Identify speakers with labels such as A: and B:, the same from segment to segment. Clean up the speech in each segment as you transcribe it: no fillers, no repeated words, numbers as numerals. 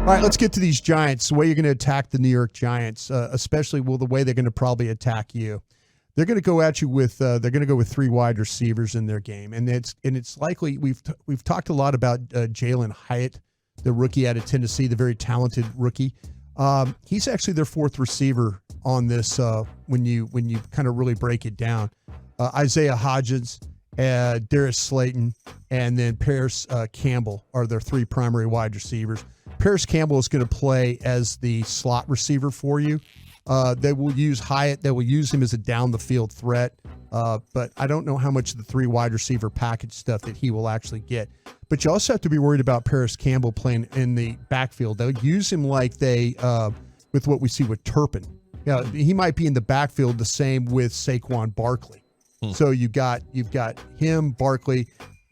A: All right, let's get to these Giants. The way you're going to attack the New York Giants, especially the way they're going to probably attack you. They're going to go at you with they're going to go with 3 wide receivers in their game, and it's likely we've talked a lot about Jalen Hyatt, the rookie out of Tennessee, the very talented rookie. He's actually their 4th receiver on this when you kind of really break it down. Isaiah Hodgins, Darius Slayton, and then Paris Campbell are their 3 primary wide receivers. Paris Campbell is going to play as the slot receiver for you. They will use Hyatt. They will use him as a down-the-field threat. But I don't know how much of the 3 wide receiver package stuff that he will actually get. But you also have to be worried about Paris Campbell playing in the backfield. They'll use him like they with what we see with Turpin. Yeah, he might be in the backfield the same with Saquon Barkley. So you've got him, Barkley,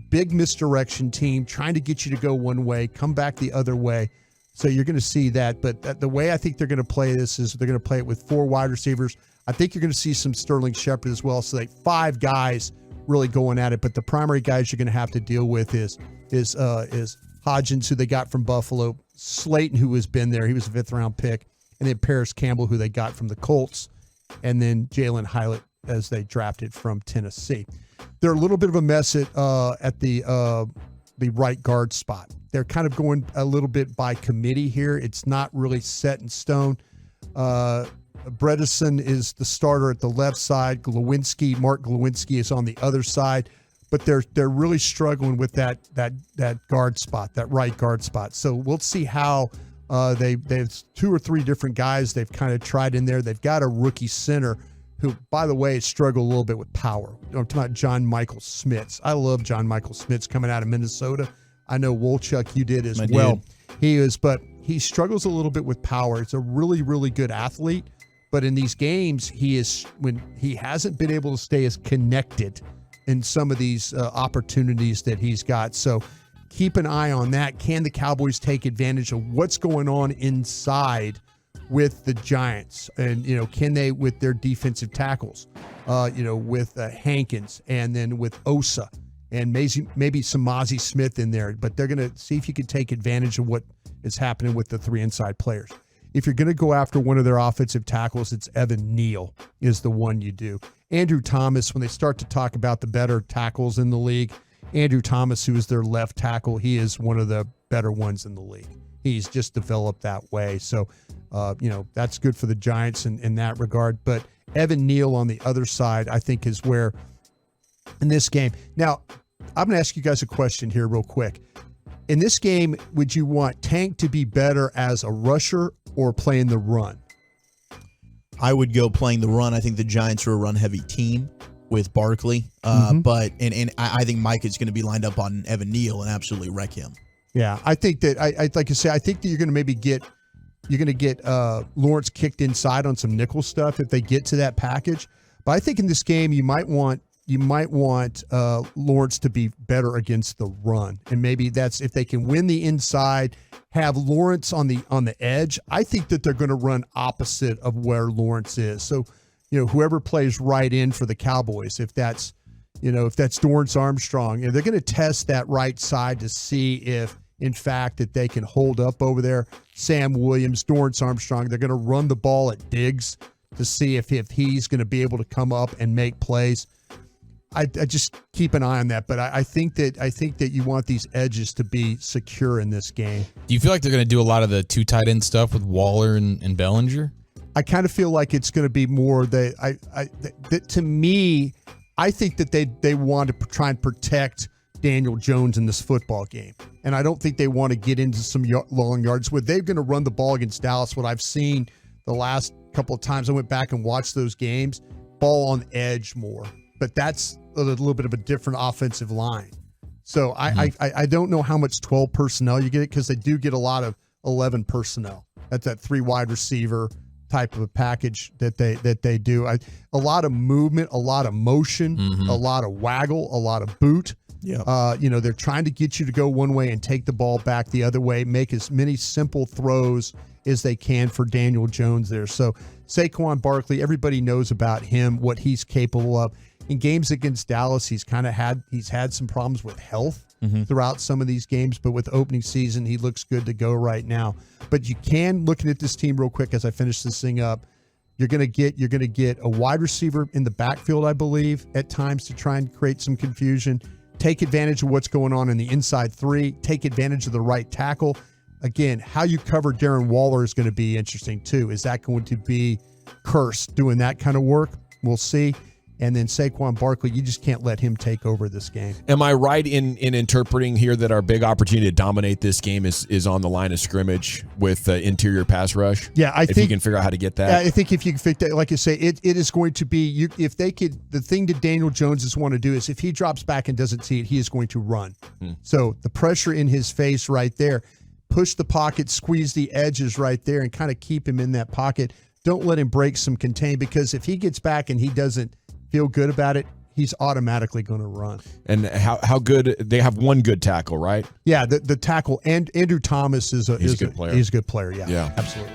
A: big misdirection team trying to get you to go one way, come back the other way. So you're going to see that. But the way I think they're going to play this is they're going to play it with 4 wide receivers. I think you're going to see some Sterling Shepard as well. So 5 guys really going at it. But the primary guys you're going to have to deal with is Hodgins, who they got from Buffalo, Slayton, who has been there. He was a 5th-round pick. And then Paris Campbell, who they got from the Colts. And then Jalen Hyatt, as they drafted from Tennessee. They're a little bit of a mess at the right guard spot. They're kind of going a little bit by committee here. It's not really set in stone. Bredesen is the starter at the left side. Mark Glowinski is on the other side, but they're really struggling with that guard spot, that right guard spot. So we'll see how they've 2 or 3 different guys they've kind of tried in there. They've got a rookie center who, by the way, struggled a little bit with power. I'm talking about John Michael Smits. I love John Michael Smits coming out of Minnesota. I know, Wolchuk, you did as well. But he struggles a little bit with power. It's a really, really good athlete. But in these games, he hasn't been able to stay as connected in some of these opportunities that he's got. So keep an eye on that. Can the Cowboys take advantage of what's going on inside with the Giants? And, can they, with their defensive tackles, with Hankins and then with Osa and maybe some Mozzie Smith in there, but they're going to see if you can take advantage of what is happening with the 3 inside players. If you're going to go after one of their offensive tackles, it's Evan Neal is the one you do. Andrew Thomas, when they start to talk about the better tackles in the league, Andrew Thomas, who is their left tackle, he is one of the better ones in the league. He's just developed that way. So, that's good for the Giants in that regard. But Evan Neal on the other side, I think, is where in this game. Now, I'm going to ask you guys a question here real quick. In this game, would you want Tank to be better as a rusher or playing the run?
B: I would go playing the run. I think the Giants are a run-heavy team with Barkley. But I think Mike is going to be lined up on Evan Neal and absolutely wreck him. Yeah,
A: I think that I like to say I think that you're going to maybe get Lawrence kicked inside on some nickel stuff if they get to that package. But I think in this game you might want Lawrence to be better against the run, and maybe that's if they can win the inside, have Lawrence on the edge. I think that they're going to run opposite of where Lawrence is. So, whoever plays right in for the Cowboys, if that's Dorrance Armstrong, they're going to test that right side to see if, in fact, that they can hold up over there. Sam Williams, Dorrance Armstrong, they're going to run the ball at Diggs to see if he's going to be able to come up and make plays. I just keep an eye on that, but I think that you want these edges to be secure in this game.
C: Do you feel like they're going to do a lot of the 2 tight end stuff with Waller and Bellinger?
A: I kind of feel like it's going to be more to me, I think that they want to try and protect Daniel Jones in this football game, and I don't think they want to get into some long yards where they're going to run the ball against Dallas. What I've seen the last couple of times I went back and watched those games, ball on edge more. But that's a little bit of a different offensive line. So I don't know how much 12 personnel you get because they do get a lot of 11 personnel. That's that 3 wide receiver type of a package that they do. A lot of movement, a lot of motion, a lot of waggle, a lot of boot. Yeah. They're trying to get you to go one way and take the ball back the other way, make as many simple throws as they can for Daniel Jones there. So Saquon Barkley, everybody knows about him, what he's capable of. In games against Dallas, he's had some problems with health throughout some of these games, but with opening season, he looks good to go right now. But you can, looking at this team real quick as I finish this thing up, you're gonna get a wide receiver in the backfield, I believe, at times to try and create some confusion. Take advantage of what's going on in the inside three. Take advantage of the right tackle. Again, how you cover Darren Waller is going to be interesting too. Is that going to be Curse doing that kind of work? We'll see. And then Saquon Barkley, you just can't let him take over this game.
D: Am I right in interpreting here that our big opportunity to dominate this game is on the line of scrimmage with interior pass rush?
A: Yeah,
D: if you can figure out how to get that.
A: I think if you can figure that, like I say, it is going to be, if they could, the thing that Daniel Jones is want to do is if he drops back and doesn't see it, he is going to run. So the pressure in his face right there, push the pocket, squeeze the edges right there and kind of keep him in that pocket. Don't let him break some contain, because if he gets back and he doesn't feel good about it, he's automatically going to run.
D: And how good, they have one good tackle, right?
A: Yeah, the tackle, and Andrew Thomas is a good player. He's a good player, yeah.
D: Yeah.
A: Absolutely.